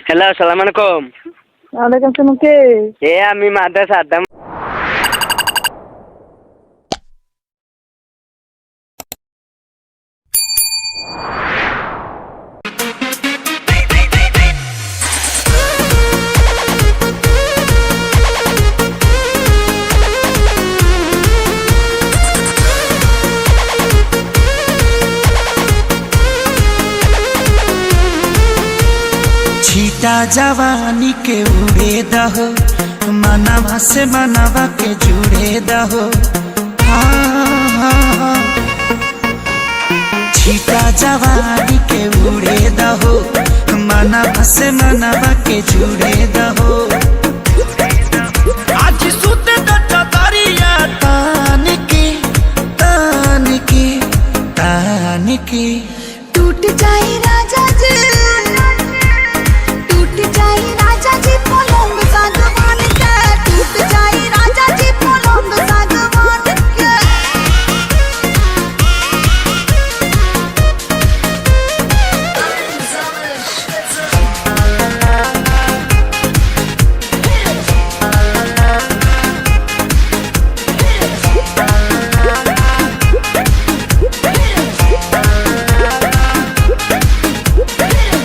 Hello, আসসালামু আলাইকুম। ওয়ালাইকুম আসসালাম। কে? আমি মাদ্রাসা আড্ডা। छीटा जवानी के उड़े दहो, मनवा से मनवा के जुड़े दहो। छीटा जवानी के उड़े दहो, मनवा से मनवा के जुड़े दहो। आज सुते दरिया तान की तान की तान की टूट जाए राजा जी, टूट जाए राजा जी पलंग सागवान के, टूट जाए राजा जी पलंग सागवान के।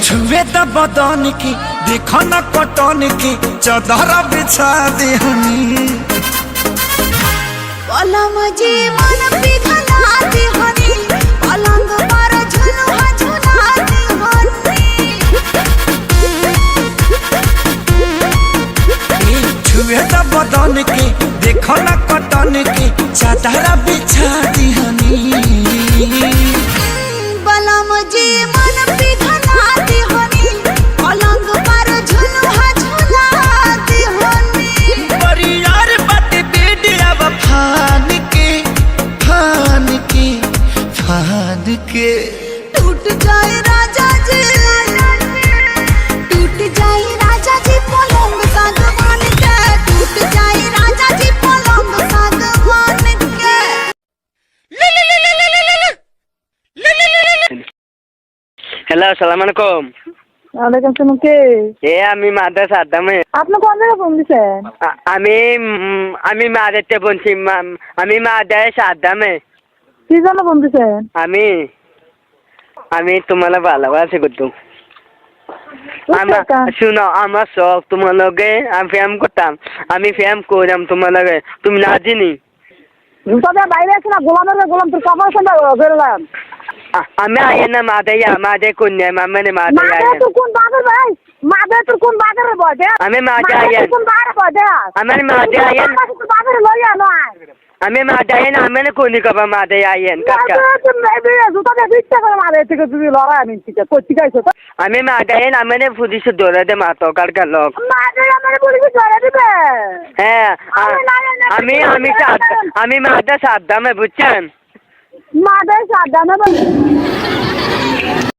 छुए त बदन की देखो न कटन की चदर बिछा देहनी। पलंग जी मन पिघलाती हनी, पलंग पर झुलुआ झुलाती हनी। छुए त बदन की देखो न कटन की चदर बिछा देहनी। पलंग जी मन पिघलाती हनी, पलंग पर झुलुआ झुलाती हनी। परियार बाटे बेडिया फान के फान के फान के टूट जाए राजा जी, टूट जाए राजा जी पलंग सागवान के, टूट जाए राजा जी पलंग सागवान के। হ্যালো, আসসালামু আলাইকুম। ওয়ালাইকুম আসসালাম। কে? আমি মাদ্রাসা আড্ডা। আপনি কোন জায়গায় ফোন দিছেন? আমি মাদ্রাসা বলছি। আমি মাদ্রাসা আড্ডা। কি জন্য ফোন দিছেন? আমি তোমার ভালোবাসি করতো। শুনো, আমার শখ তোমার লগে আমি ফ্যাম করতাম। আমি ফ্যাম করলাম তোমার লগে, তুমি না চিনি। তবে বাইরে আছে না, গোলাম তোর কাপড় সন্ধ্যা বেরোলাম। আমি আইন না মাদে কন্যা মানে মাদে তোর কোন বাগের ভাই? মাদে তোর কোন বাগের বদে? আমি মাদে আইন। কোন বাগের বদে? আমার মাদে আইন। তোর বাগের লইয়া নয়। আমি মাদে আইন। আমি কোনি কবা মাদে আইন কাকা। জুতাতে বিচ্ছা করে মাদে থেকে তুমি লড়াই আনিস ঠিক আছে তো? আমি মাদে আইন। আমি পুলিশ ধরে দে মাতো কারকা লোক। মাদে আমার পুলিশ ধরে দিবে। হ্যাঁ, আমি মাদ্রাসা আড্ডা বুঝছেন। মাদে সাদা না